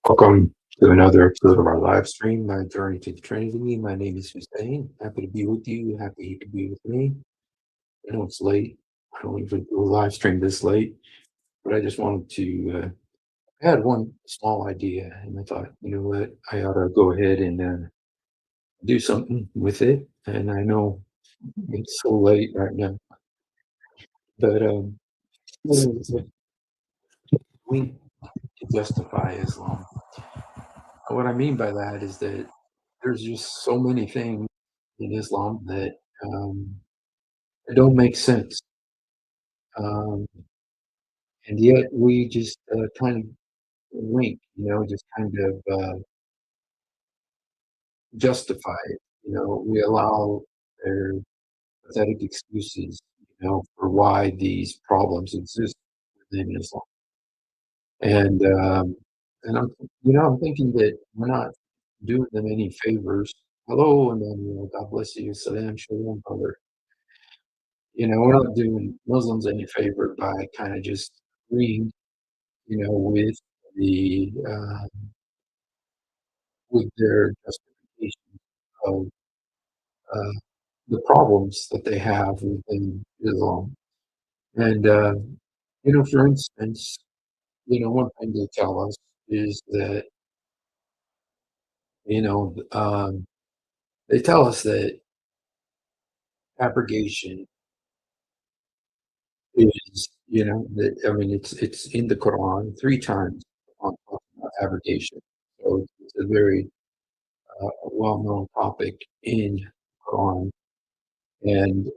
Welcome to another episode of our live stream, My Journey to the Trinity. My name is Hussein. Happy to be with you. Happy you could be with me. I know it's late. I don't even do a live stream this late, but I just wanted to. I had one small idea, and I thought, you know what, I ought to go ahead and do something with it. And I know it's so late right now, but we to justify Islam. What I mean by that is that there's just so many things in Islam that um, it don't make sense. Um, and yet we just kind of wink, just kind of justify it. We allow their pathetic excuses, for why these problems exist within Islam. And I'm thinking that we're not doing them any favors. Hello, and then God bless you, salam, shalom, brother. We're not doing Muslims any favor by kind of just agreeing, with the with their justification of uh, the problems that they have within Islam. And for instance, one thing they tell us is that they tell us that abrogation is, that I mean, it's in the Quran three times on talking about abrogation. So it's a very well-known topic in Quran, and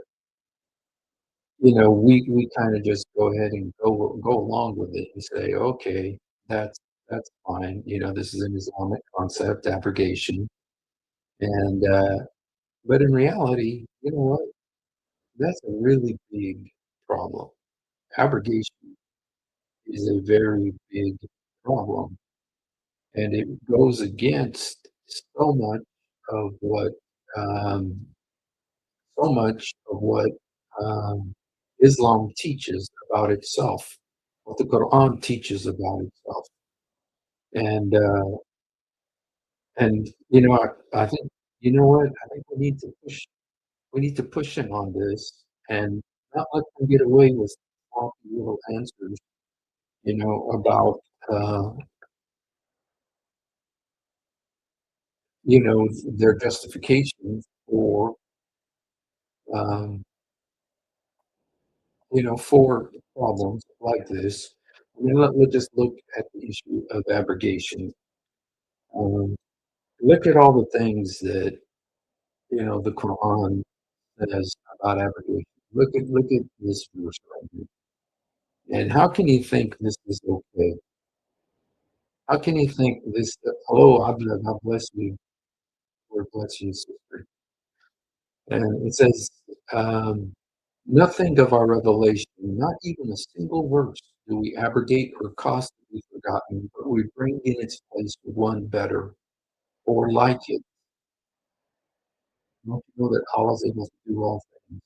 we kind of just go ahead and go along with it and say, okay, that's fine. This is an Islamic concept, abrogation, and but in reality, you know what? That's a really big problem. Abrogation is a very big problem, and it goes against so much of what um, so much of what um, Islam teaches about itself, what the Quran teaches about itself, and I think what I think we need to push him on this and not let them get away with sloppy little answers, about uh, their justification for um, for problems like this. I mean, let's just look at the issue of abrogation. Um, Look at all the things that the Quran says about abrogation. Look at this verse right here. And how can you think this is okay? How can you think this? Hello, Abdullah, God bless you. Lord bless you, sister. And it says, um, nothing of our revelation, not even a single verse, do we abrogate or cause to be forgotten, but we bring in its place one better or like it. Don't you know that Allah is able to do all things?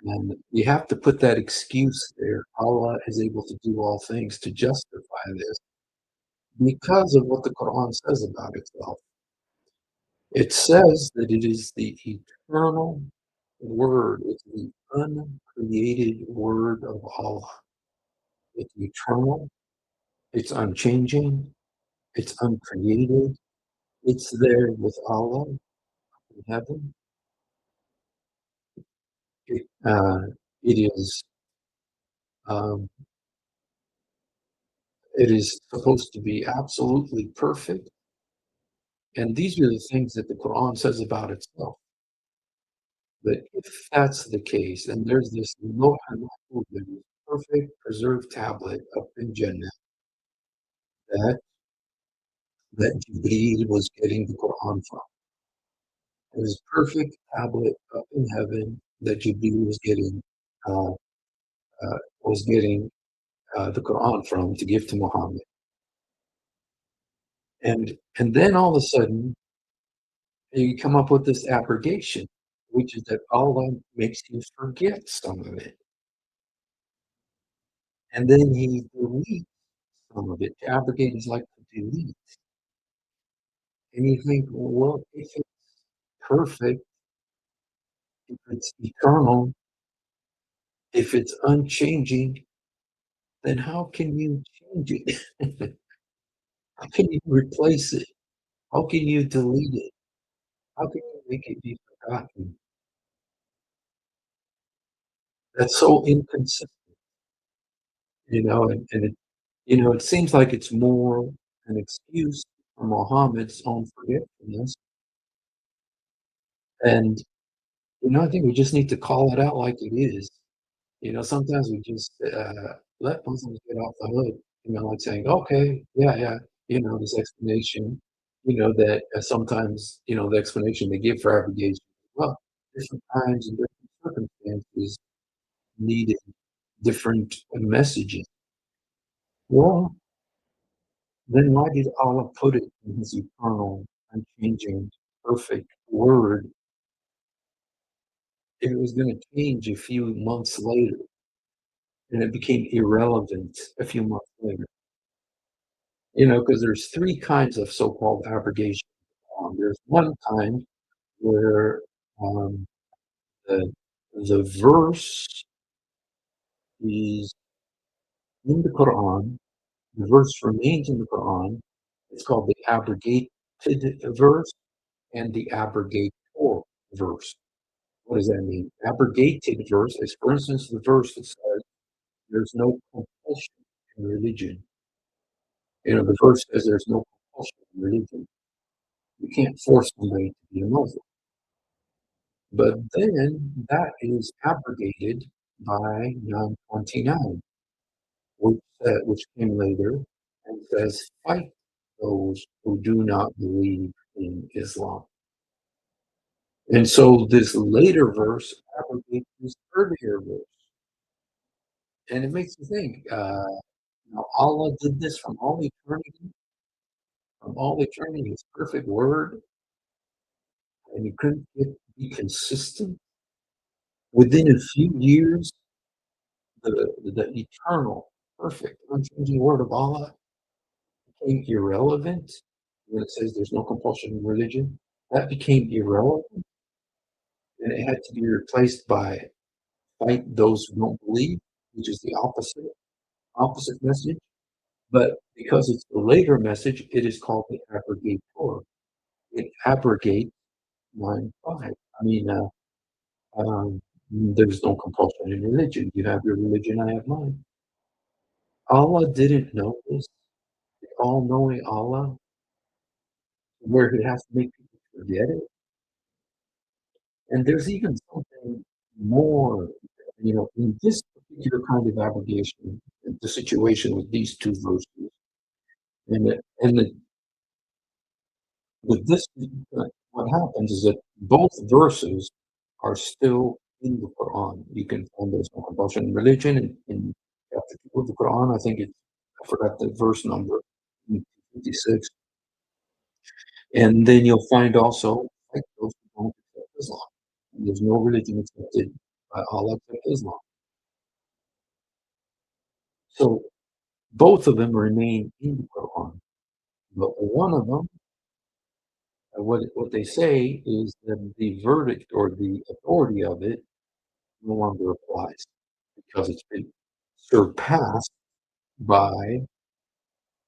And you have to put that excuse there. Allah is able to do all things to justify this because of what the Quran says about itself. It says that it is the eternal word, it's the uncreated word of Allah. It's eternal, it's unchanging, it's uncreated, it's there with Allah in heaven. It, uh, it is um, it is supposed to be absolutely perfect, and these are the things that the Quran says about itself. But if that's the case, and there's this Lawh al-Mahfuz, this perfect preserved tablet up in Jannah that Jibreel was getting the Quran from. This perfect tablet up in heaven that Jibreel uh, was getting the Quran from to give to Muhammad. And then all of a sudden, you come up with this abrogation, which is that Allah makes you forget some of it. And then he deletes some of it. To abrogate is like to delete. And you think, well, if it's perfect, if it's eternal, if it's unchanging, then how can you change it? How can you replace it? How can you delete it? How can you make it be forgotten? That's so inconsistent, it seems like it's more an excuse for Muhammad's own forgetfulness, and, I think we just need to call it out like it is. Sometimes we just, let Muslims get off the hook, like saying, "Okay, yeah, yeah," this explanation, that, sometimes, the explanation they give for abrogation, well, different times and different circumstances needed different messages. Well, then why did Allah put it in His eternal, unchanging, perfect word if it was gonna change a few months later and it became irrelevant a few months later? Because there's 3 kinds of so-called abrogation. There's one kind where, um, the the verse is in the Quran, the verse remains in the Quran. It's called the abrogated verse and the abrogator verse. What does that mean? Abrogated verse is, for instance, the verse that says, "There's no compulsion in religion." The verse says there's no compulsion in religion. You can't force somebody to be a Muslim. But then that is abrogated by 929, which came later and says, "Fight those who do not believe in Islam." And so this later verse abrogates this earlier verse. And it makes you think, Allah did this from all eternity, His perfect word, and you couldn't be consistent. Within a few years, the eternal, perfect, unchanging word of Allah became irrelevant. When it says there's no compulsion in religion, that became irrelevant, and it had to be replaced by fight those who don't believe, which is the opposite message. But because it's the later message, it is called the abrogator. It abrogates line 5. I mean, there's no compulsion in religion. You have your religion, I have mine. Allah didn't know this. The all-knowing Allah, where He has to make people forget it. And there's even something more, in this particular kind of abrogation, the situation with these two verses, and with this, what happens is that both verses are still in the Quran. You can find there's no compulsion in religion in chapter 2 of the Quran. I think I forgot the verse number, 56. And then you'll find also like those who don't accept Islam. And there's no religion accepted by Allah except Islam. So both of them remain in the Quran. But one of them, what they say is that the verdict or the authority of it no longer applies because it's been surpassed by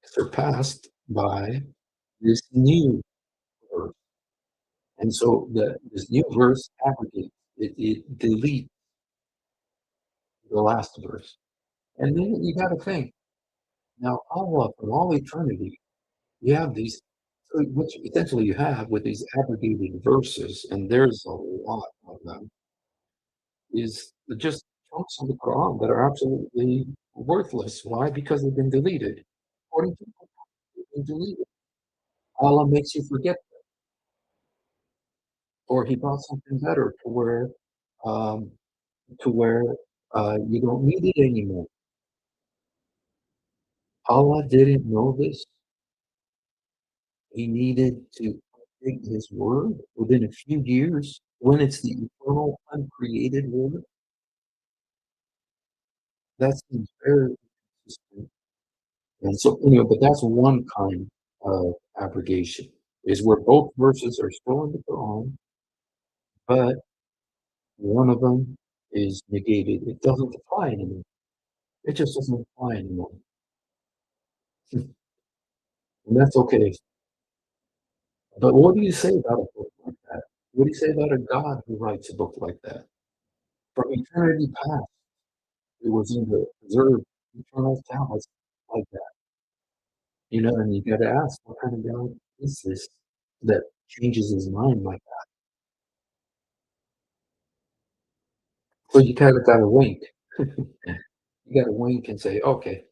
surpassed by this new verse. And so this new verse abrogates, it deletes the last verse. And then you got to think, now Allah from all eternity, you have these, so which essentially you have with these abrogated verses, and there's a lot of them, is just chunks of the Quran that are absolutely worthless. Why? Because they've been deleted. According to the Quran, they've been deleted. Allah makes you forget, or He brought something better um, to where you don't need it anymore. Allah didn't know this. He needed to update His word within a few years when it's the eternal, uncreated word. That seems very consistent. And so, but that's one kind of abrogation. is where both verses are still in the Quran, but one of them is negated. It doesn't apply anymore. It just doesn't apply anymore. And that's okay. But what do you say about a book like that? What do you say about a God who writes a book like that? From eternity past, it was in the preserved eternal tablets like that. And you gotta ask, what kind of God is this that changes his mind like that? So you kinda gotta wink. You gotta wink and say, "Okay."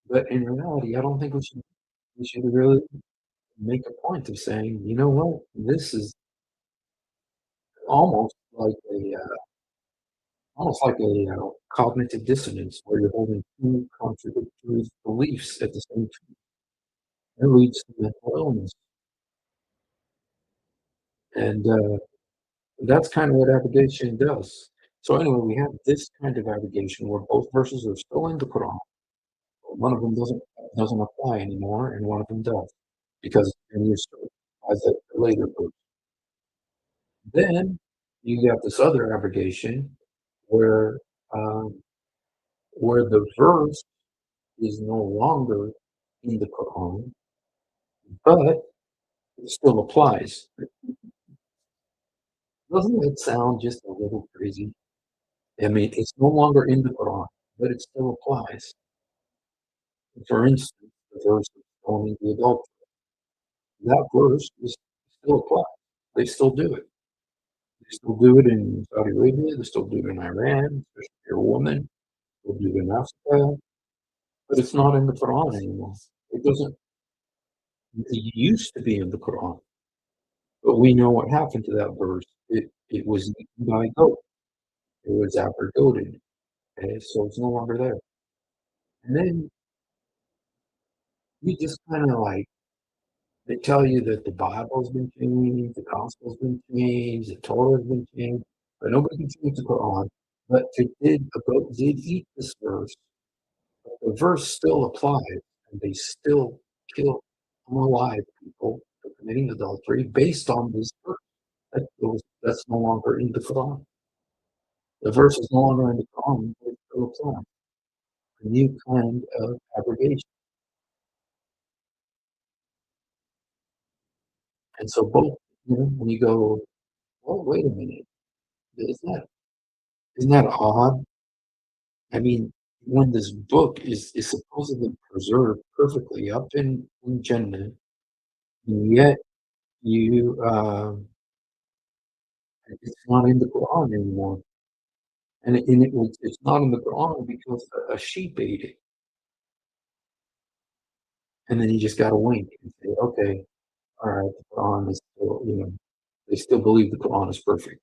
But in reality, I don't think we should really make a point of saying, "You know what? This is almost like a cognitive dissonance where you're holding two contradictory beliefs at the same time. It leads to mental illness." And that's kind of what abrogation does. So anyway, we have this kind of abrogation where both verses are still in the Quran. One of them doesn't apply anymore, and one of them does, because in your story as a later verse. Then you got this other abrogation where um, where the verse is no longer in the Quran, but it still applies. Doesn't it sound just a little crazy? I mean, it's no longer in the Quran, but it still applies. For instance, the verse of stoning the adulterer, that verse is still applies. They still do it. They still do it in Saudi Arabia. They still do it in Iran, especially if you're a woman. They'll do it in Africa, but it's not in the Quran anymore. It doesn't. It used to be in the Quran, but we know what happened to that verse. It was eaten by a goat. It was abrogated. Okay, so it's no longer there. And then you just kind of like they tell you that the Bible's been changed, the Gospel's been changed, the Torah's been changed, but nobody can change the Quran. But a goat did eat this verse. But the verse still applies, and they still kill unalive people for committing adultery based on this verse. That's no longer in the Quran. The verse is no longer in the Quran, but it still applies. A new kind of abrogation. And so both, when you go, well, wait a minute, isn't that odd? I mean, when this book is supposedly preserved perfectly up in Jannah, and yet it's not in the Quran anymore. It's not in the Quran because a sheep ate it. And then you just got to wink and say, okay, all right, the Quran is still, they still believe the Quran is perfect.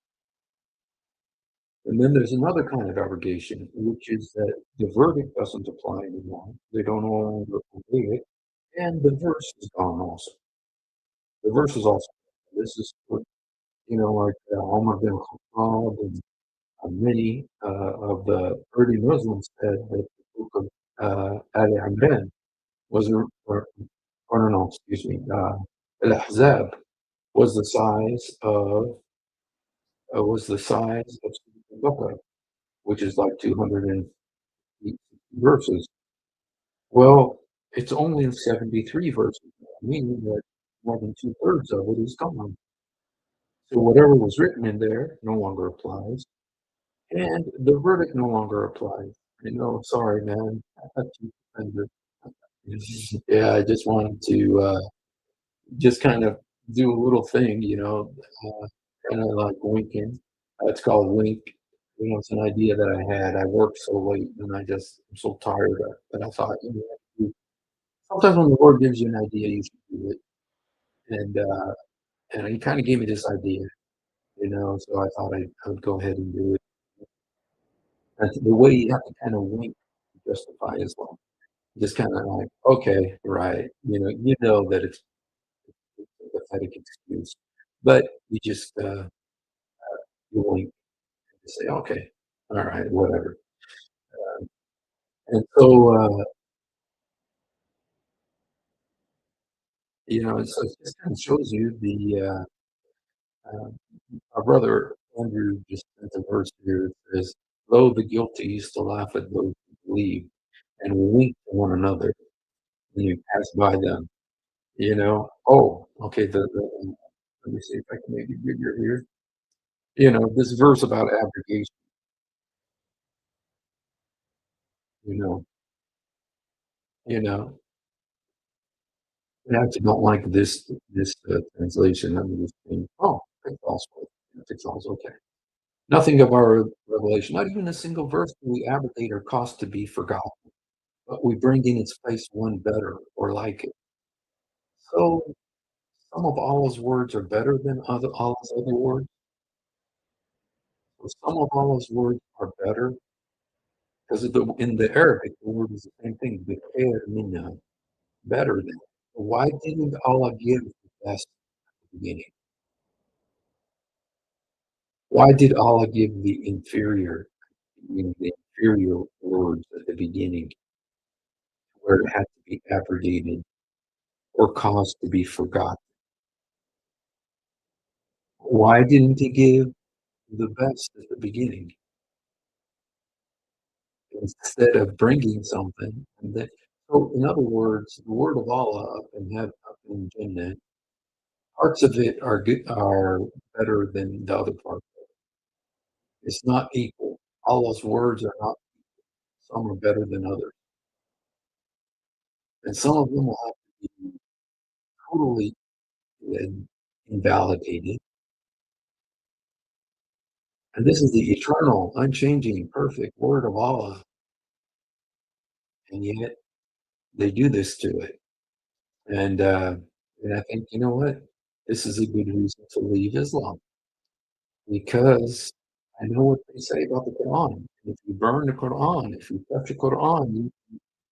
And then there's another kind of abrogation, which is that the verdict doesn't apply anymore. They don't no longer obey it, and the verse is gone also. The verse is also this is what, like Omar bin Khattab and many of the early Muslims said that the book of Ali Imran was, or no, excuse me, Al-Ahzab was the size of Surah Al-Baqarah, which is like 200 verses. Well, it's only 73 verses, meaning that more than two-thirds of it is gone. So whatever was written in there no longer applies, and the verdict no longer applies. Sorry, man. I had to defend it. Yeah, I just wanted to just kind of do a little thing, kind of like winking. It's called wink. It's an idea that I had. I worked so late and I'm so tired that I thought, sometimes when the Lord gives you an idea, you should do it. And he kind of gave me this idea, so I thought I would go ahead and do it. And the way you have to kind of wink to justify Islam, just kind of like, okay, right, that it's a pathetic excuse, but you wink and say, okay, all right, whatever. And so, So it just kind of shows you uh, our brother Andrew just sent a verse here that says, "Though the guilty used to laugh at those who believe and wink to one another when you pass by them." Oh, okay. Let me see if I can make it bigger here. This verse about abrogation. You know, you know. I actually don't like this translation. I mean, this thing. Oh, Pitfalls. Okay. Nothing of our revelation, not even a single verse do we abrogate or cause to be forgotten, but we bring in its place one better or like it. So some of Allah's words are better than Allah's other words. So some of Allah's words are better because in the Arabic, the word is the same thing, بِخَيْرٍ مِنْهَا, better than. Why didn't Allah give the best at the beginning? Why did Allah give the inferior words at the beginning where it had to be abrogated or caused to be forgotten? Why didn't He give the best at the beginning instead of bringing something? So, in other words, the word of Allah up in Jannah, parts of it are good, are better than the other parts. It's not equal. Allah's words are not. Some are better than others, and some of them will have to be totally invalidated. And this is the eternal, unchanging, perfect word of Allah, and yet they do this to it. And I think, you know what? This is a good reason to leave Islam because I know what they say about the Quran. If you burn the Quran, if you touch the Quran, you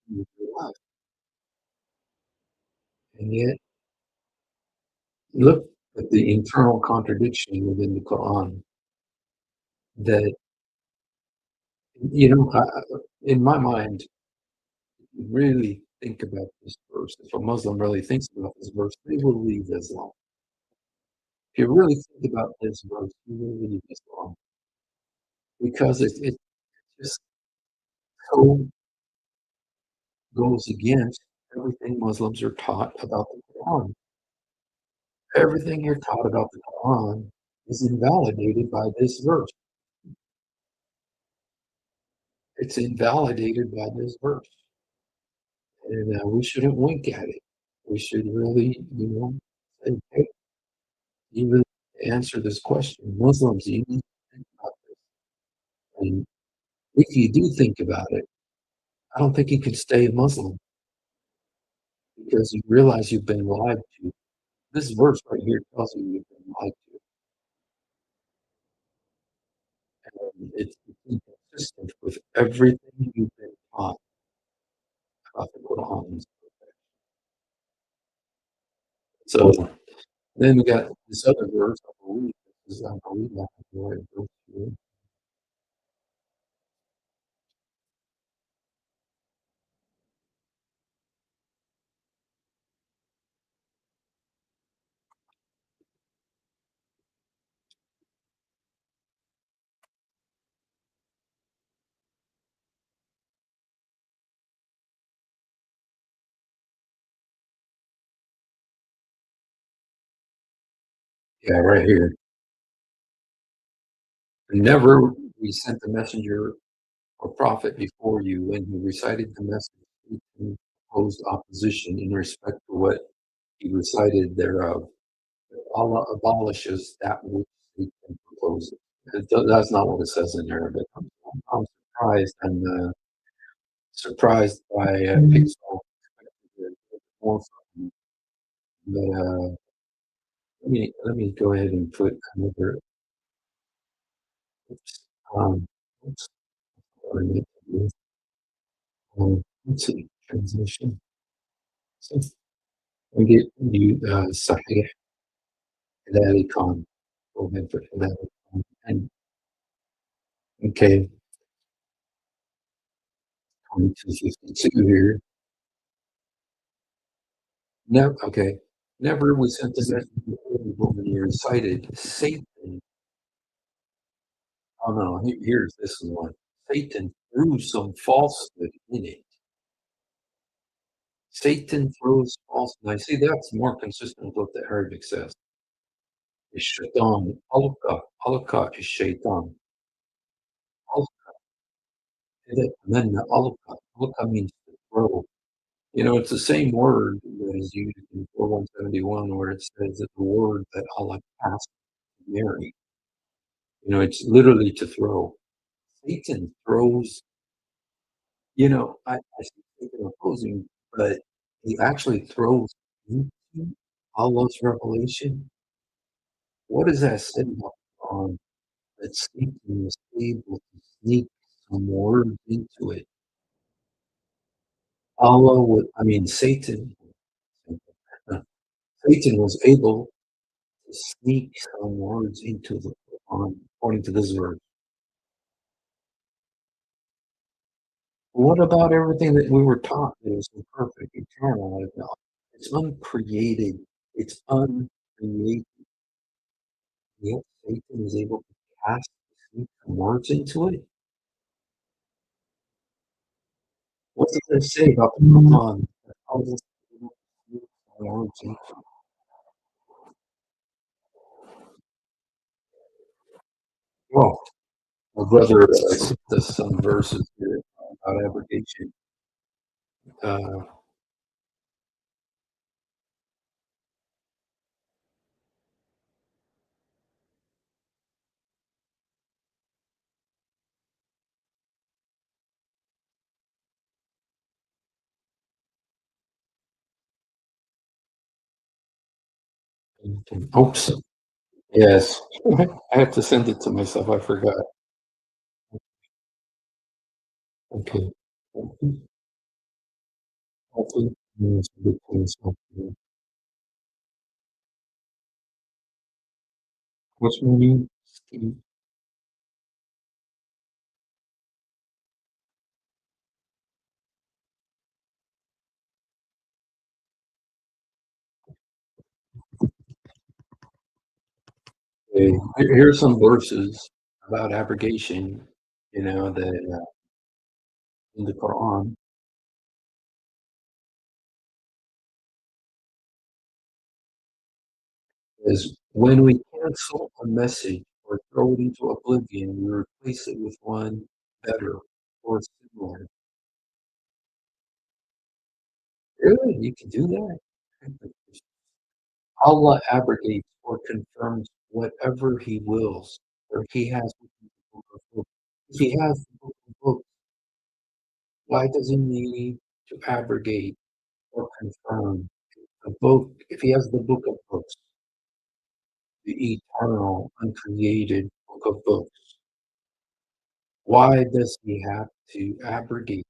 your life. And yet, look at the internal contradiction within the Quran that, in my mind, really think about this verse. If a Muslim really thinks about this verse, they will leave Islam. If you really think about this verse, you will leave Islam because it just so goes against everything Muslims are taught about the Quran. Everything you're taught about the Quran is invalidated by this verse. It's invalidated by this verse. And we shouldn't wink at it. We should really, say, hey, you really answer this question. Muslims, you need to think about this. And if you do think about it, I don't think you can stay a Muslim because you realize you've been lied to. This verse right here tells you you've been lied to. And it's inconsistent with everything you've been taught about the Quran. So then we got this other verse, I believe. I believe I have the right verse here. Yeah, right here. Never we sent the messenger or prophet before you when he recited the message and opposed opposition in respect to what he recited thereof. Allah abolishes that which Satan proposes. That's not what it says in Arabic. I'm surprised. Surprised by Pixel more from him. But let me go ahead and put another. Oops, oops, what I meant to do. Let's see, transition. So we get you Sahih Hilali Khan. Go ahead for Hilali Khan. And okay, 2252 here. No, okay. Never was sent to that when you recited Satan. Oh no, here's this one. Satan threw some falsehood in it. Satan throws falsehood. I see that's more consistent with what the Arabic says. Is shaitan. Alka is shaitan. And then the alka means to throw. It's the same word that is used in 4171 where it says that the word that Allah cast to Mary. It's literally to throw. Satan throws, I see Satan opposing, but he actually throws into Allah's revelation. What does that say about that Satan was able to sneak some words into it? Satan, uh, Satan was able to sneak some words into the Quran, according to this verse. What about everything that we were taught that is imperfect, eternal, it's uncreated, it's uncreated, yet Satan is able to cast sneak some words into it? What does that say about the Quran? How does it sneak some words into it? Well, my brother sent us some verses here about abrogation. Uh, Oops. Yes. I have to send it to myself. I forgot. Okay. Healthy means between something. What's my name? Steve. Okay. Here's some verses about abrogation, that in the Quran is when we cancel a message or throw it into oblivion, we replace it with one better or similar. Really? You can do that? Allah abrogates or confirms whatever He wills, or He has within the book of books. If He has the book of books, why does He need to abrogate or confirm the book? If He has the book of books, the eternal, uncreated book of books, why does He have to abrogate?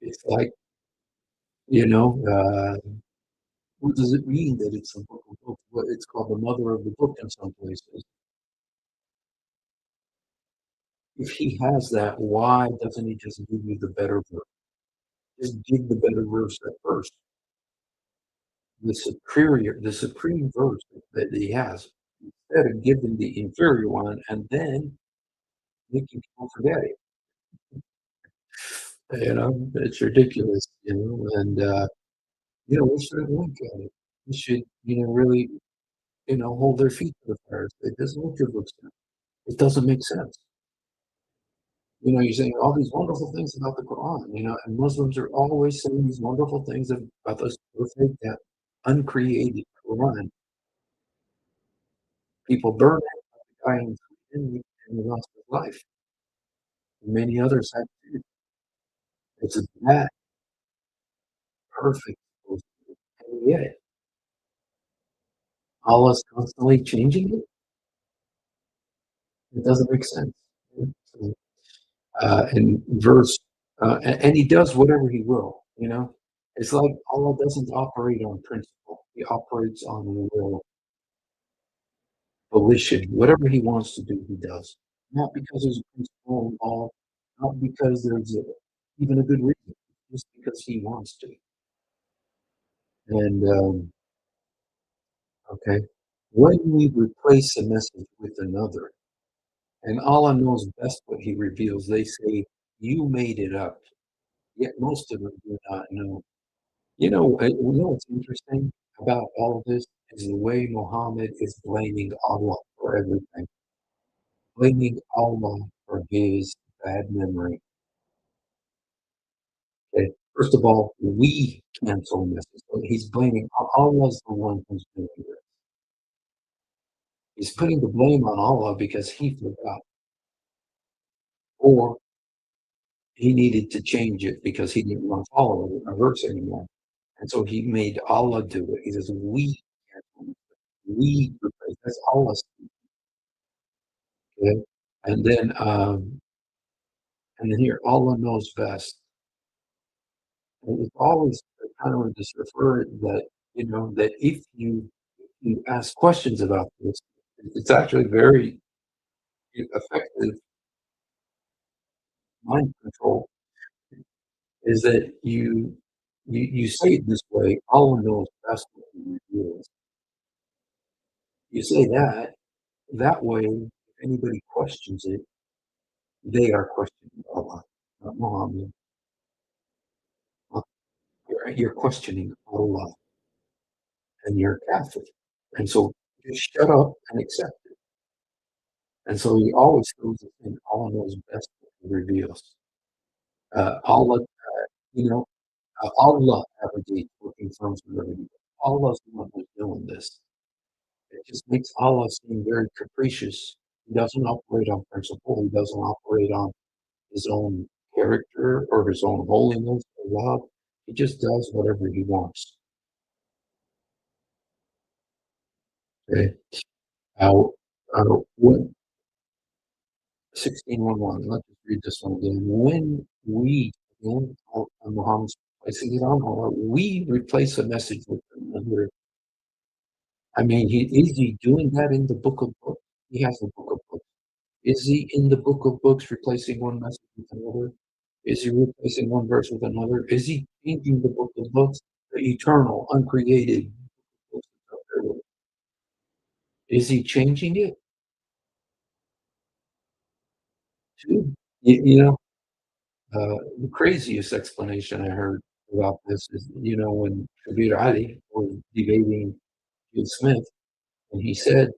It's like, you know, uh, what does it mean that it's a book of books? Well, it's called the mother of the book in some places. If He has that, why doesn't He just give you the better verse? Just give the better verse at first, the supreme verse that He has, instead of giving the inferior one and then making people forget it. It's ridiculous, and we shouldn't look at it. We should, really, hold their feet to the fire. Say, this is what your book says. It doesn't make sense. You're saying all these wonderful things about the Quran, and Muslims are always saying these wonderful things about this perfect, that uncreated Quran. People burn it, like the guy in Sweden, and he lost his life. Many others have too. It's that perfect, and yet Allah's constantly changing it. It doesn't make sense. So, and verse, and He does whatever He will. It's like Allah doesn't operate on principle; He operates on will, volition. Whatever He wants to do, He does. Not because there's a principle involved, not because there's even a good reason, just because he wants to. And, okay, when we replace a message with another, and Allah knows best what he reveals, they say, "You made it up." Yet most of them do not know. What's interesting about all of this is the way Muhammad is blaming Allah for everything, blaming Allah for his bad memory. Okay, first of all, we cancel messages. So he's blaming Allah's the one who's doing this. He's putting the blame on Allah because he forgot, or he needed to change it because he didn't want to follow a verse anymore. And so he made Allah do it. He says, we cancel it. We replace. That's Allah's. Okay? And then, here, Allah knows best. And it's always kind of just refer that, that if you ask questions about this, it's actually very effective mind control, is that you say it this way, Allah knows best what he reveals. You say that way, if anybody questions it, they are questioning Allah, not Muhammad. You're questioning Allah, and you're Catholic. And so just shut up and accept it. And so he always throws it in, Allah knows best what he reveals. Allah, Allah abrogates what confirms the reveal. Allah's the one who's doing this. It just makes Allah seem very capricious. He doesn't operate on principle. He doesn't operate on his own character or his own holiness or love. He just does whatever he wants. Okay. Now, what 16:11. Let's just read this one again. When we, again, Muhammad's placing it on Allah, we replace a message with another. I mean, is he doing that in the book of books? He has a book of books. Is he in the book of books replacing one message with another? Is he replacing one verse with another? Is he changing the book of books, the eternal, uncreated books up there with? Is he changing it too? The craziest explanation I heard about this is, when Kabir Ali was debating Jude Smith, and he said,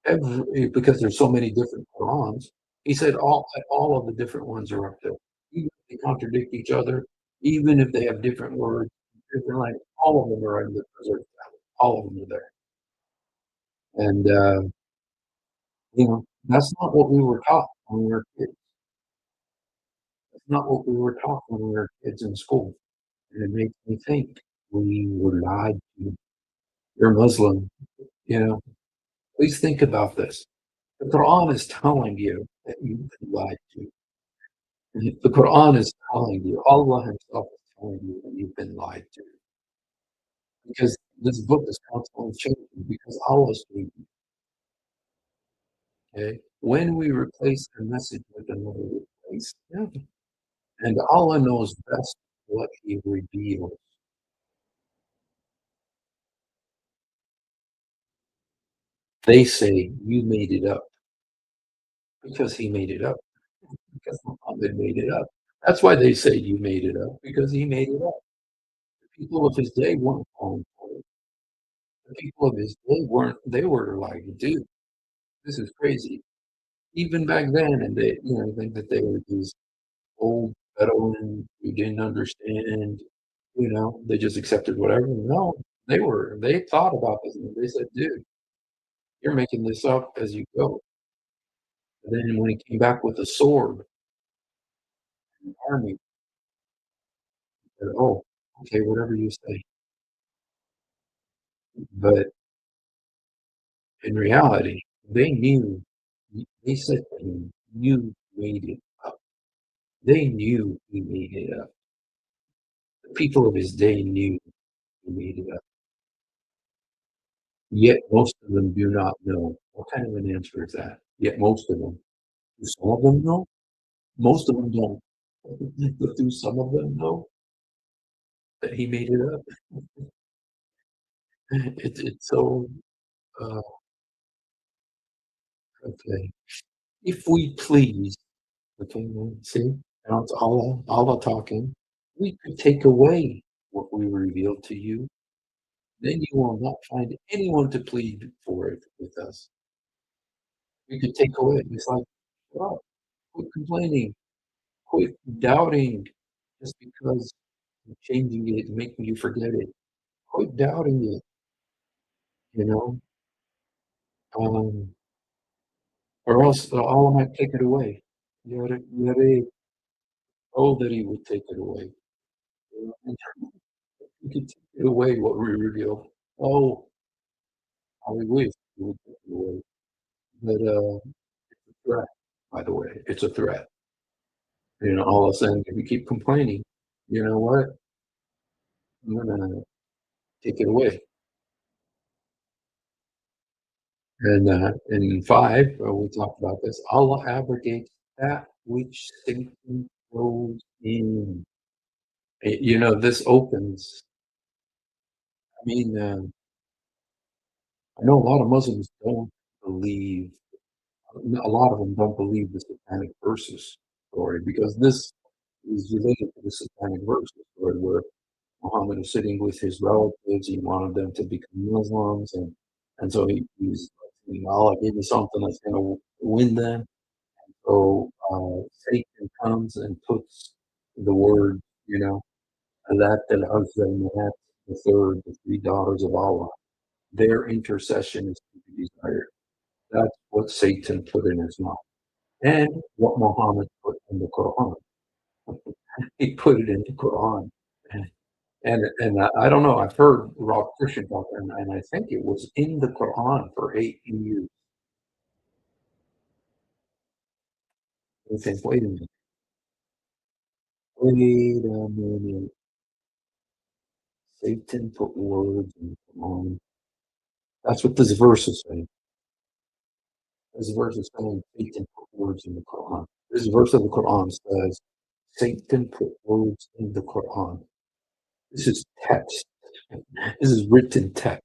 because there's so many different Qurans, he said all of the different ones are up there. Even if they contradict each other, even if they have different words, different language, all of them are in the preserved tablet. All of them are there. And, that's not what we were taught when we were kids. That's not what we were taught when we were kids in school. And it makes me think we were lied to. You're Muslim, you know. Please think about this. The Quran is telling you that you've been lied to. The Quran is telling you, Allah Himself is telling you that you've been lied to. Because this book is constantly changing, because Allah is changing. Okay? When we replace a message with another, replace, yeah. And Allah knows best what He reveals. They say you made it up because He made it up. Because Muhammad made it up. That's why they say you made it up, because he made it up. The people of his day weren't falling for it. The people of his day weren't, they were like, dude, this is crazy. Even back then, and they, think that they were these old Bedouin who didn't understand, they just accepted whatever. No, they thought about this and they said, dude, you're making this up as you go. And then when he came back with a sword and an army, he said, oh, okay, whatever you say. But in reality, they knew, they said to him, "You made it up." They knew he made it up. The people of his day knew he made it up. Yet most of them do not know. What kind of an answer is that? Yet most of them. Do some of them know? Most of them don't. But do some of them know? that he made it up. It's so, uh, okay. If we please, okay, well, see, now it's Allah talking. We could take away what we reveal to you, then you will not find anyone to plead for it with us. We could take away. It's like, shut up, quit complaining, quit doubting just because I'm changing it and making you forget it. Quit doubting it, you know, um, or else Allah might take it away. Yare, oh, that He would take it away. You know, and He could take it away what we reveal. Oh, how we wish He would take it away. But it's a threat, by the way. It's a threat. You know, all of a sudden, if you keep complaining, you know what? I'm gonna take it away. And in 5, we talked about this. Allah abrogates that which Satan throws in. You know, this opens. I mean, I know a lot of Muslims don't believe. A lot of them don't believe the satanic verses story because this is related to the satanic verses story where Muhammad is sitting with his relatives. He wanted them to become Muslims, and so he's like, Allah, give me something that's going to win them. So Satan comes and puts the word, you know, that al-Uzza and Manat, the third, the three daughters of Allah. Their intercession is to be desired. That's what Satan put in his mouth, and what Muhammad put in the Quran. He put it in the Quran. And I don't know. I've heard Rob Christian talk, and I think it was in the Quran for 8 years. I think, wait a minute, wait a minute. Satan put words in the Quran. That's what this verse is saying. This verse is saying Satan put words in the Quran. This verse of the Quran says Satan put words in the Quran. This is text. This is written text.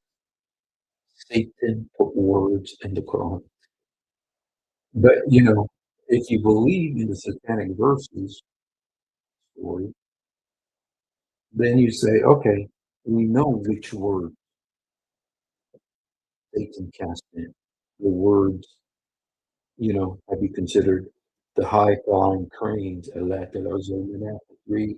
Satan put words in the Quran. But you know, if you believe in the satanic verses story, then you say, okay, we know which word Satan cast in. The words, you know, have you considered the high flying cranes, Alat al Uzza, three,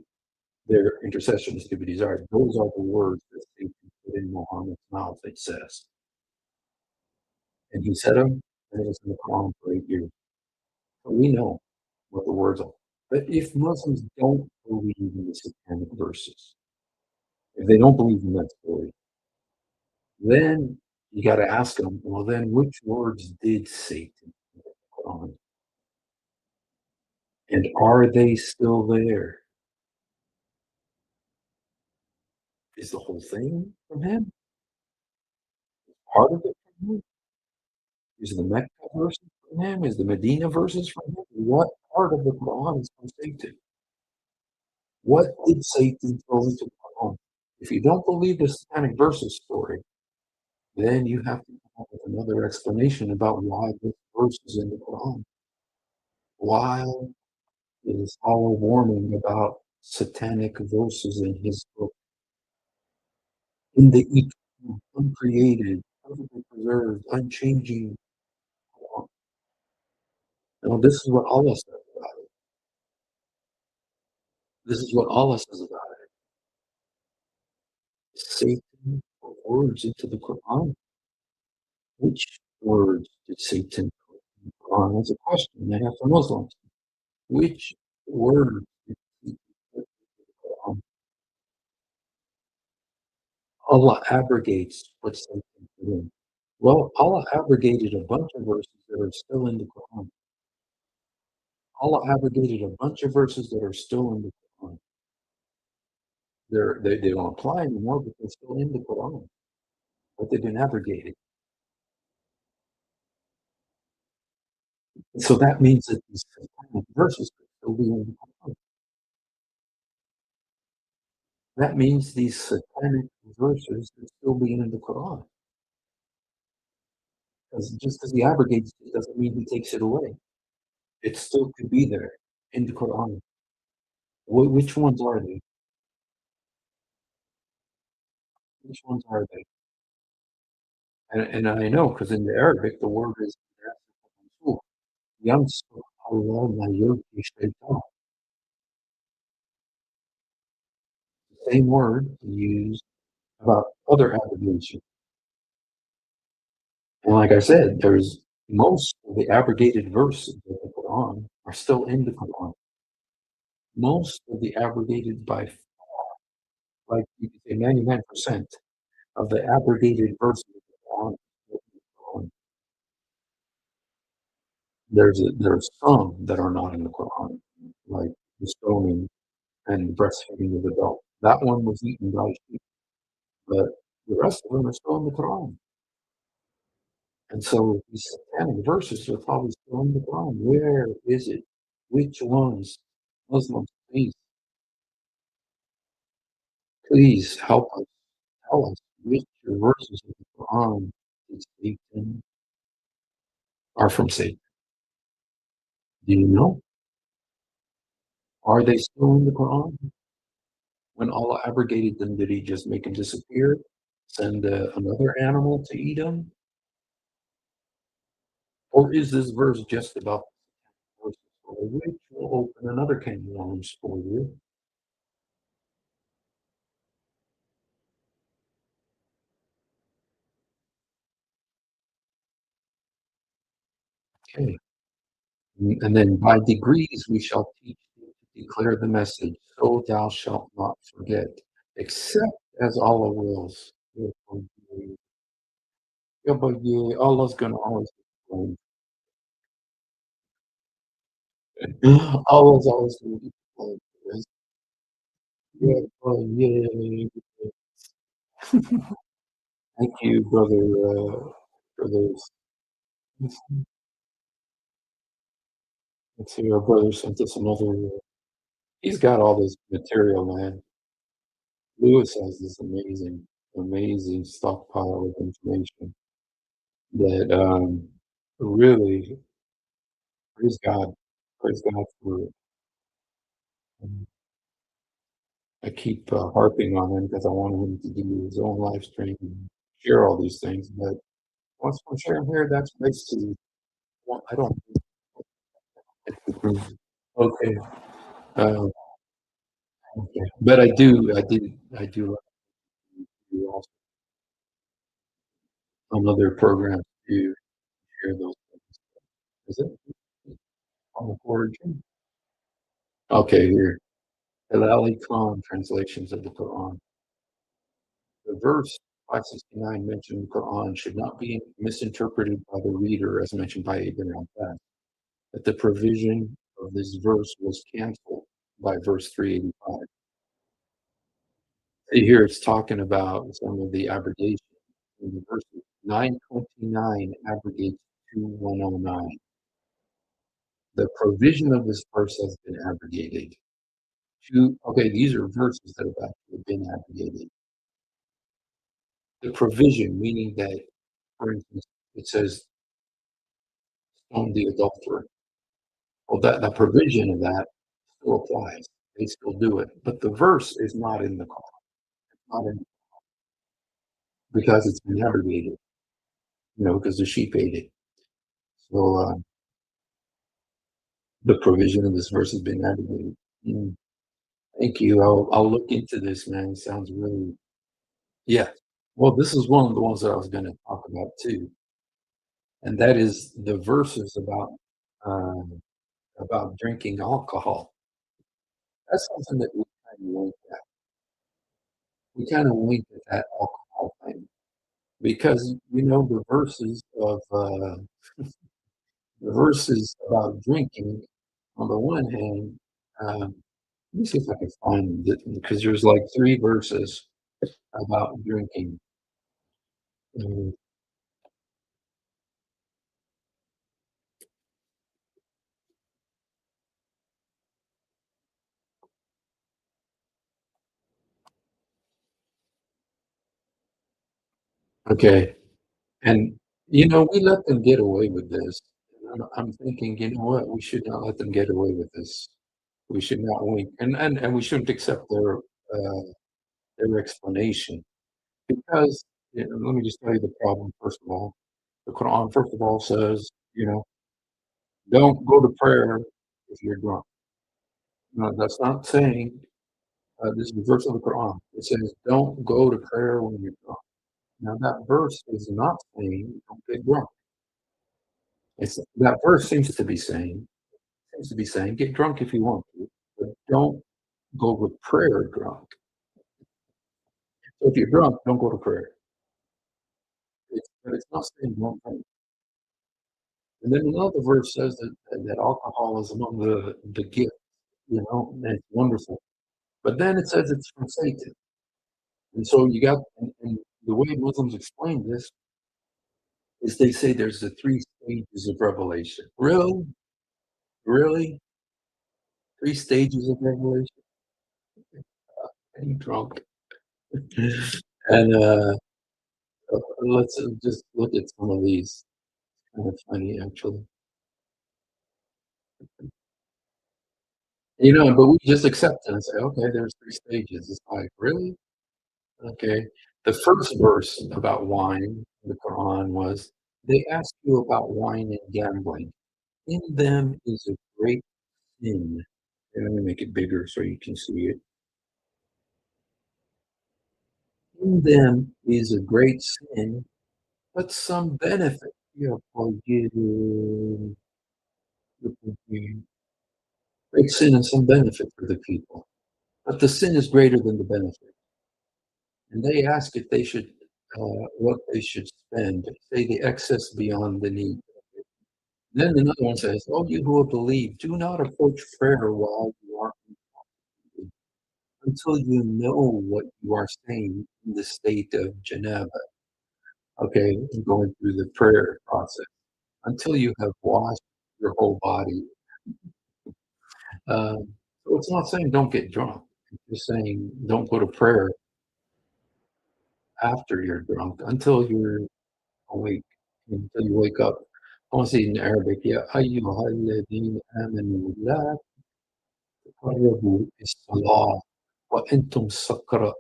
their intercession is to be desired. Those are the words that Satan put in Muhammad's mouth, it says. And he said them, and it was in the Quran for 8 years. So we know what the words are. But if Muslims don't believe in the satanic verses, if they don't believe in that story, then you got to ask them, well, then which words did Satan put on? And are they still there? Is the whole thing from him? Part of it from him? Is the Mecca verses from him? Is the Medina verses from him? What part of the Quran is from Satan? What did Satan throw into the Quran? If you don't believe the satanic verses story, then you have to come up with another explanation about why this verse is in the Quran. Why is Allah warning about satanic verses in his book? In the eternal, uncreated, perfectly preserved, unchanging Quran. Now, this is what Allah says about it. This is what Allah says about it. Satan put words into the Quran. Which words did Satan put in the Quran? That's a question I have for Muslims. Which words did Satan put into the Quran? Allah abrogates what Satan put in. Well, Allah abrogated a bunch of verses that are still in the Quran. Allah abrogated a bunch of verses that are still in the Quran. They don't apply anymore, but they're still in the Quran, but they've been abrogated. So that means that these satanic verses could still be in the Quran. That means these satanic verses could still be in the Quran. Because just because he abrogates it doesn't mean he takes it away. It still could be there in the Quran. Which ones are they? Which ones are they? And I know because in the Arabic the word is ينصر الله ما يلقي الشيطان. The same word used about other abrogations. And like I said, there's most of the abrogated verses of the Quran are still in the Quran. Most of the abrogated by, like you could say, 99% of the abrogated verses of the Quran. There's some that are not in the Quran, like the stoning and breastfeeding of adults. That one was eaten by sheep, but the rest of them are still in the Quran. And so these satanic verses are probably still in the Quran. Where is it? Which ones? Muslims, please help us. Tell us which verses of the Quran is Satan are from Satan. Do you know? Are they still in the Quran? When Allah abrogated them, did He just make them disappear? Send another animal to eat them? Or is this verse just about verses, which will open another can of worms for you? Okay. And then by degrees we shall teach thee to declare the message, so thou shalt not forget, except as Allah wills. Yeah, but yeah, Allah's gonna always explain. Allah's always gonna explain this. Yeah, but yeah. Thank you, brother, for those. Let's see, our brother sent us another. He's got all this material, man. Lewis has this amazing, amazing stockpile of information that really praise God, praise God for it. Um, I keep harping on him because I want him to do his own live stream and share all these things. But once I'm sharing here, that's nice to. Well, I don't. Okay. Um, okay. But I do also on other programs to share those things. Is it on the origin? Okay, here. Al Ali Khan translations of the Quran. The verse 569 mentioned in the Quran should not be misinterpreted by the reader as mentioned by Ibn Abbas, that the provision of this verse was canceled by verse 385. Here it's talking about some of the abrogation in the verses. 929 abrogates 2109. The provision of this verse has been abrogated. Okay, these are verses that have actually been abrogated. The provision, meaning that, for instance, it says, stone the adulterer. Well, that provision of that still applies. They still do it. But the verse is not in the Quran, not in, because it's been abrogated, because the sheep ate it. So the provision of this verse has been abrogated. Mm, thank you. I'll look into this, man. It sounds really, yeah. Well, this is one of the ones that I was going to talk about too, and that is the verses about drinking alcohol. That's something that we kind of wink at that alcohol thing because the verses about drinking. On the one hand, let me see if I can find it because there's like three verses about drinking. Um, Okay. And, we let them get away with this. And I'm thinking, you know what? We should not let them get away with this. We should not wink, and we shouldn't accept their explanation because, let me just tell you the problem, first of all. The Quran, first of all, says, don't go to prayer if you're drunk. No, that's not saying, this is a verse of the Quran. It says, don't go to prayer when you're drunk. Now, that verse is not saying don't get drunk. That verse seems to be saying, get drunk if you want to, but don't go to prayer drunk. So if you're drunk, don't go to prayer. But it's not saying don't drink. And then another verse says that alcohol is among the gifts, and it's wonderful. But then it says it's from Satan. And so and the way Muslims explain this is they say there's the three stages of revelation. Really? Really? Three stages of revelation? I'm drunk. And let's just look at some of these. Kind of funny, actually. But we just accept it and say, okay, there's three stages. It's like, really? Okay. The first verse about wine in the Quran was, they ask you about wine and gambling. In them is a great sin. Okay, let me make it bigger so you can see it. In them is a great sin, but some benefit. Yeah, great sin and some benefit for the people. But the sin is greater than the benefit. And they ask if they should, what they should spend, say the excess beyond the need. Then another one says, "Oh, you who have believed, do not approach prayer while you are intoxicated, until you know what you are saying in the state of janaba." Okay, going through the prayer process until you have washed your whole body. So it's not saying don't get drunk. It's just saying don't go to prayer after you're drunk until you're awake, until you wake up. I want to say in Arabic, يا أيها الذين آمنوا لا تقربوا الصلاة وأنتم سكارى.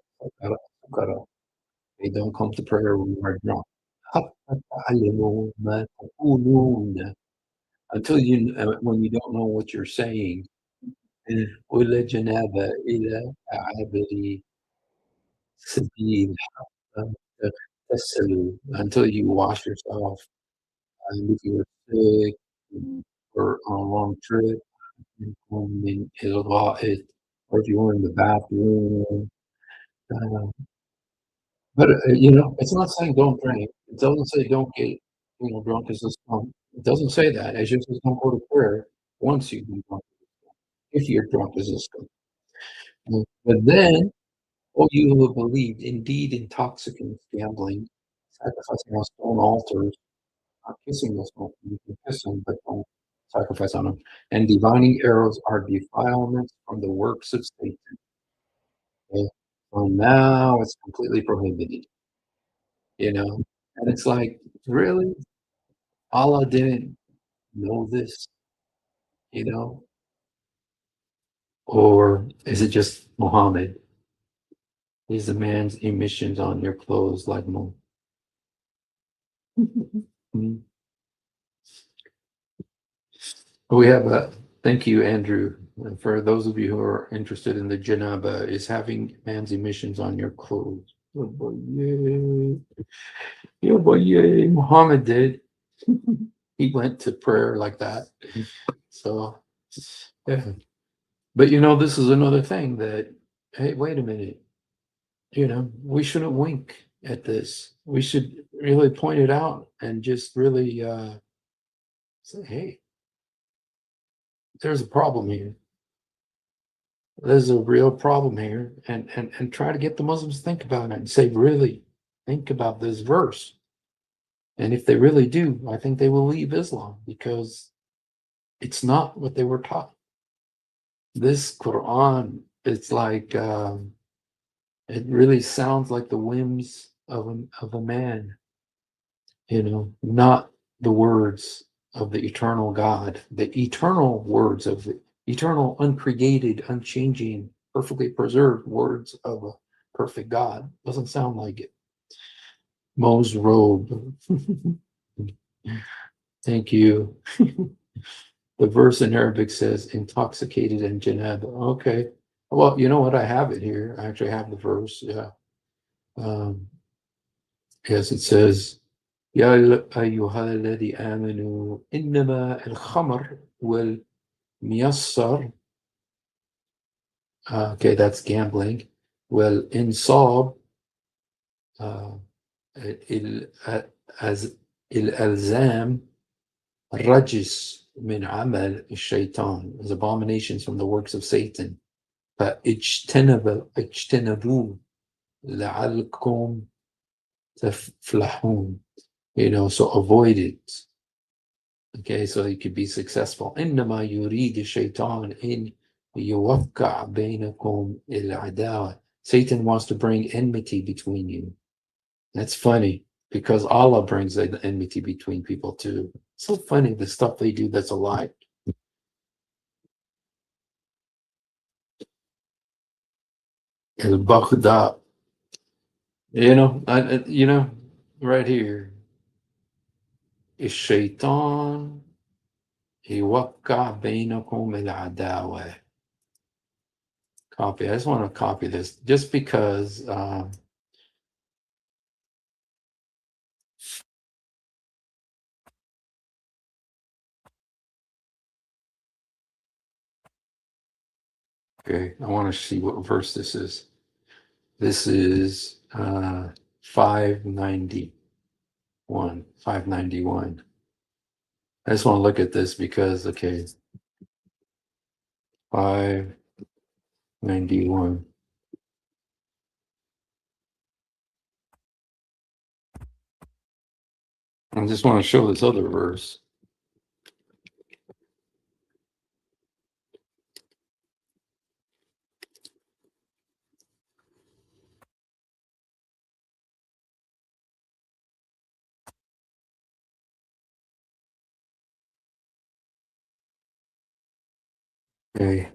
They don't come to prayer when you are drunk. حتى تعلموا ما تقولون. Until when you don't know what you're saying. ولا جناب إلى عابر سبيل حتى تغتسلوا. Until you wash yourself. And if you're sick or on a long trip, من الغائط, or if you were in the bathroom. Uh, but it's not saying don't drink. It doesn't say don't get drunk as a skunk. It doesn't say that. It just says don't go to prayer once you've been drunk. If you're drunk as a skunk. But then, oh, you who have believed, indeed intoxicants, gambling, sacrificing on stone altars, not kissing the stone. You can kiss them, but don't sacrifice on them. And divining arrows are defilements from the works of Satan. Okay? So now it's completely prohibited, And it's like, really? Allah didn't know this, you know? Or is it just Muhammad? Is the man's emissions on your clothes like moon? Mm. We have a thank you, Andrew. For those of you who are interested in the janaba, is having man's emissions on your clothes. Oh boy, yay. Yeah, boy, yay. Muhammad did. He went to prayer like that. So, yeah. But this is another thing that, hey, wait a minute. We shouldn't wink at this. We should really point it out and just really say, hey, there's a problem here. There's a real problem here, and try to get the Muslims to think about it and say, really, think about this verse. And if they really do, I think they will leave Islam because it's not what they were taught. This Quran, it's like it really sounds like the whims of a man. not the words of the eternal God, the eternal words of the eternal, uncreated, unchanging, perfectly preserved words of a perfect God. Doesn't sound like it. Mo's robe. Thank you. The verse in Arabic says intoxicated and janaba. Okay. Well, you know what? I have it here. I actually have the verse. Yeah. Um, yes, it says, يا أيها الذي آمنوا إنما الخمر والميسر. Okay, that's gambling. والإنصاب الألزام الرجس من عمل الشيطان, is abominations from the works of Satan. اجتنبوا لعلكم تفلحون. So avoid it. Okay, so you could be successful. إنما يريد الشيطان إن يوقع بينكم العداوة. Satan wants to bring enmity between you. That's funny because Allah brings the enmity between people too. So funny the stuff they do that's a lie. Al-Baghdad. Right here. الشيطان يوقع بينكم العداوة. Copy. I just want to copy this just because okay, I want to see what verse this is. This is 591. 591. I just want to look at this because, okay, 591. I just want to show this other verse. Okay.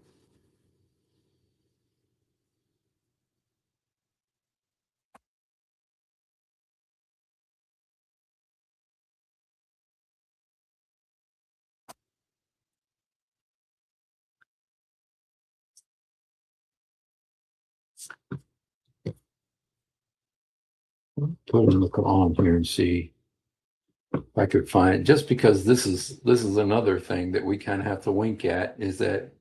Put in the Quran here and see if I could find, just because this is another thing that we kind of have to wink at, is that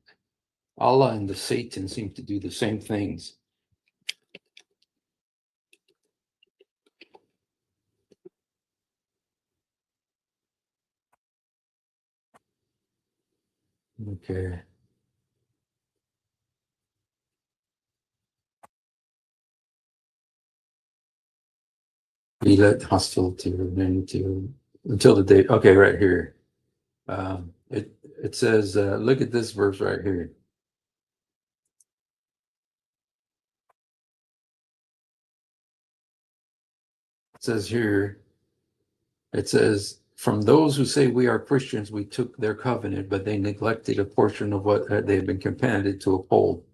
Allah and the Satan seem to do the same things. Okay. We let hostility remain to until the day. Okay, right here. It says, look at this verse right here. It says here, it says, from those who say we are Christians, we took their covenant, but they neglected a portion of what they had been commanded to uphold.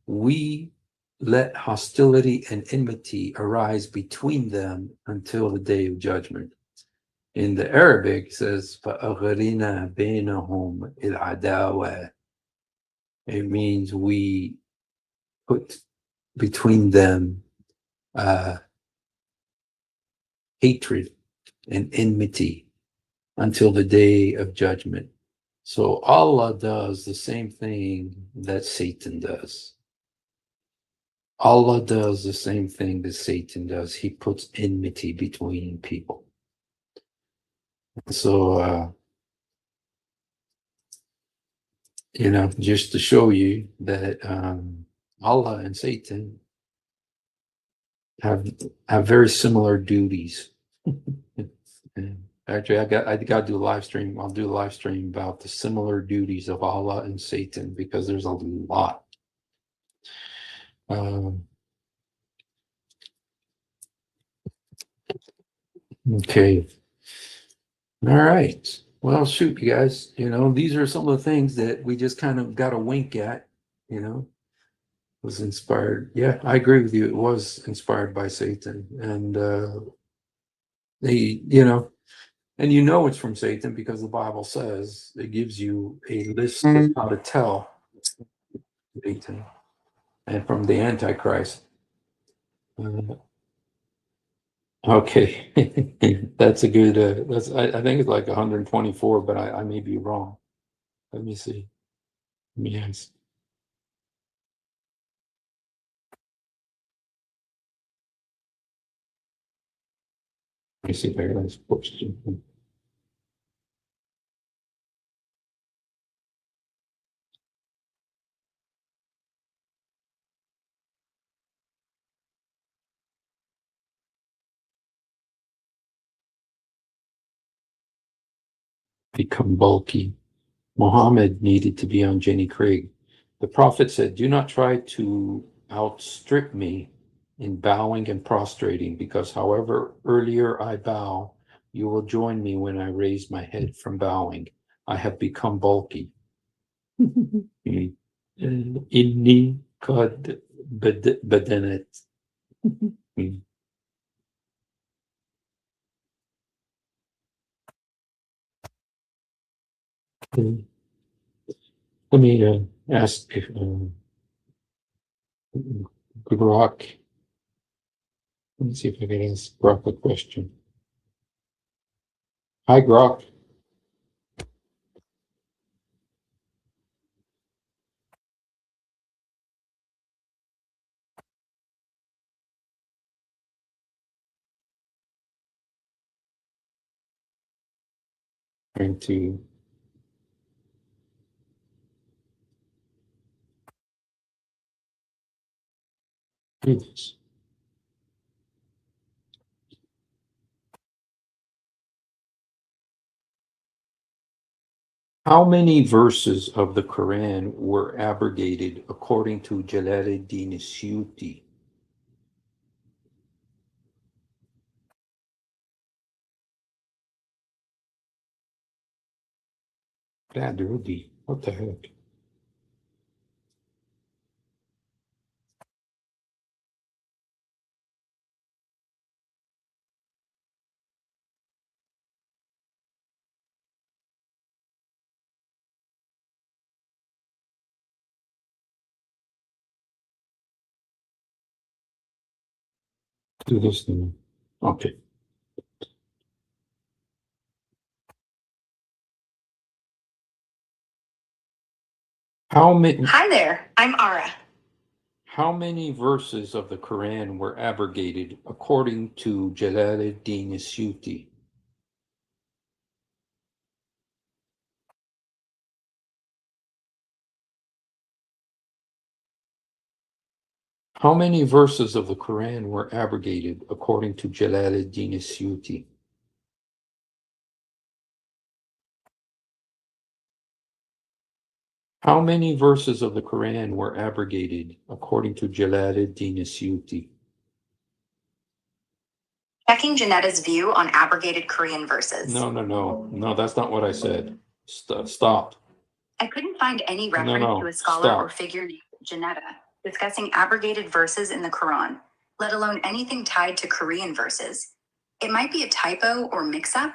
We let hostility and enmity arise between them until the day of judgment. In the Arabic, it says, فَأَغْرِنَا بَيْنَهُمْ الْعَدَاوَةِ. It means we put between them hatred and enmity until the day of judgment. So Allah does the same thing that Satan does. Allah does the same thing that Satan does. He puts enmity between people. So, just to show you that Allah and Satan have very similar duties. Actually, I got to do a live stream. I'll do a live stream about the similar duties of Allah and Satan because there's a lot. Okay. All right. Well, shoot, you guys, these are some of the things that we just kind of got a wink at, you know, was inspired. Yeah, I agree with you. It was inspired by Satan. And they, and it's from Satan because the Bible says it gives you a list of how to tell Satan and from the Antichrist. Uh, okay. That's a good, I think it's like 124, but I may be wrong. Let me see. Let me ask. Let me see if I can ask a question. Become bulky. Muhammad needed to be on Jenny Craig. The prophet said, "Do not try to outstrip me in bowing and prostrating, because however earlier I bow, you will join me when I raise my head from bowing. I have become bulky." Inni qad badanat. Let me ask Grok. Let me see if I can ask Grok a question. Hi, Grok. Trying to do this. How many verses of the Quran were abrogated according to Jalaluddin Suyuti? Badrudi. What the heck? Do this thing. Okay. How many? Hi there, I'm Ara. How many verses of the Quran were abrogated according to Jalaluddin Suyuti? How many verses of the Quran were abrogated according to Jalaluddin Suyuti? How many verses of the Quran were abrogated according to Jalaluddin Suyuti? Checking Janetta's view on abrogated Korean verses. No, that's not what I said. Stop. I couldn't find any reference No, to a scholar or stop. figure named Janetta discussing abrogated verses in the Quran, let alone anything tied to Korean verses. It might be a typo or mix up.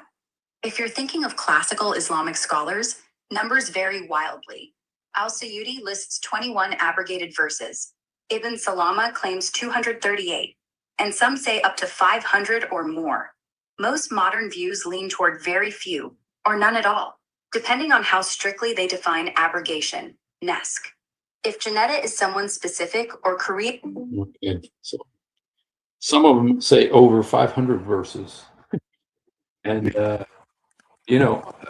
If you're thinking of classical Islamic scholars, numbers vary wildly. Al Suyuti lists 21 abrogated verses. Ibn Salama claims 238, and some say up to 500 or more. Most modern views lean toward very few, or none at all, depending on how strictly they define abrogation, nesk. If Janetta is someone specific or Korean. Okay. So some of them say over 500 verses. And,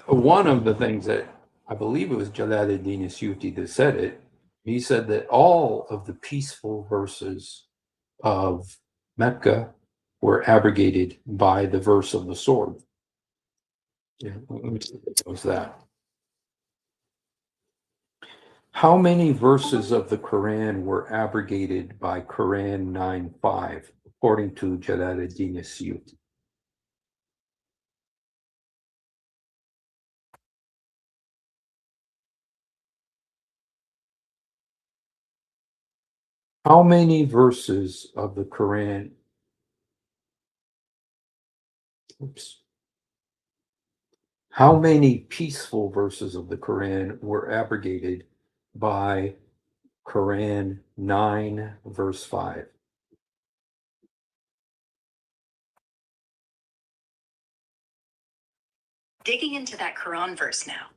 one of the things that I believe it was Jalaluddin Suyuti that said it, he said that all of the peaceful verses of Mecca were abrogated by the verse of the sword. Yeah, let me see if it was that. How many verses of the Quran were abrogated by Quran 9:5, according to Jalaluddin Suyuti? How many verses of the Quran? Oops. How many peaceful verses of the Quran were abrogated by Quran 9, verse 5? Digging into that Quran verse now.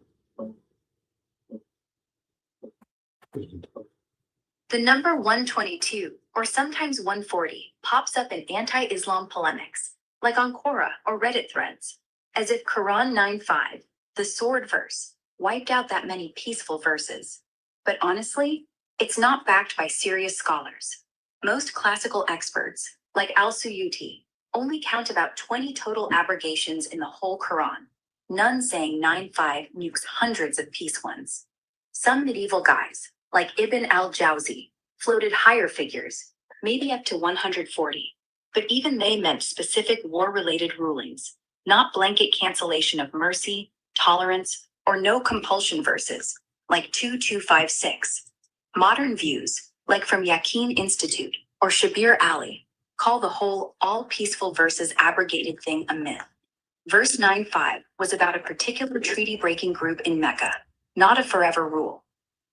The number 122, or sometimes 140, pops up in anti-Islam polemics, like on Quora or Reddit threads, as if Quran 9:5, the sword verse, wiped out that many peaceful verses. But honestly, it's not backed by serious scholars. Most classical experts, like Al-Suyuti, only count about 20 total abrogations in the whole Quran, none saying 9:5 nukes hundreds of peace ones. Some medieval guys, like Ibn al-Jawzi, floated higher figures, maybe up to 140. But even they meant specific war-related rulings, not blanket cancellation of mercy, tolerance, or no compulsion verses, like 2256. Modern views, like from Yaqeen Institute or Shabir Ali, call the whole all peaceful verses abrogated thing a myth. Verse 9:5 was about a particular treaty-breaking group in Mecca, not a forever rule.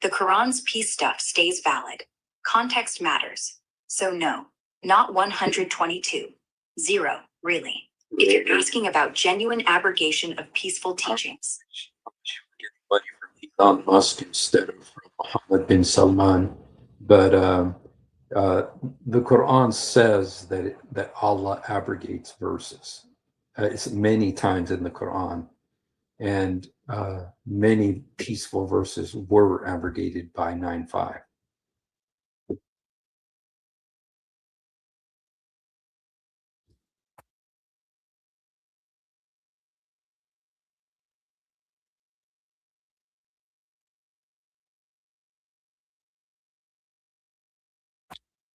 The Quran's peace stuff stays valid. Context matters. So no, not 122. Zero, really. If you're asking about genuine abrogation of peaceful teachings. Money from Elon Musk instead of Mohammed bin Salman. But the Quran says that Allah abrogates verses. It's many times in the Quran. And many peaceful verses were abrogated by 9:5.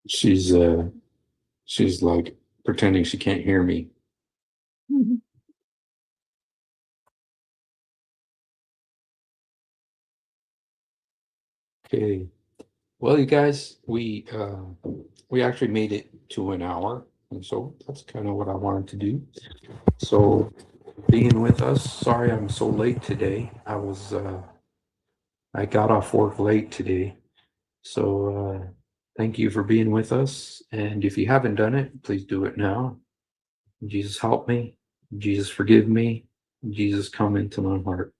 She's like pretending she can't hear me. Okay. Well, you guys, we actually made it to an hour, and so that's kind of what I wanted to do. So being with us, sorry I'm so late today. I got off work late today. So thank you for being with us. And if you haven't done it, please do it now. Jesus, help me. Jesus, forgive me. Jesus, come into my heart.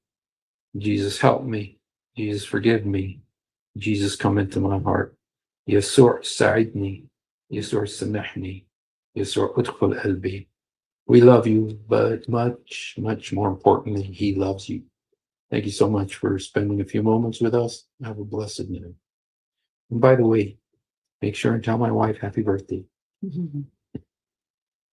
Jesus, help me. Jesus, forgive me. Jesus, come into my heart. يسوع ساعدني. يسوع سامحني. يسوع ادخل قلبي. We love you, but much, much more importantly, he loves you. Thank you so much for spending a few moments with us. Have a blessed night. And by the way, make sure and tell my wife happy birthday.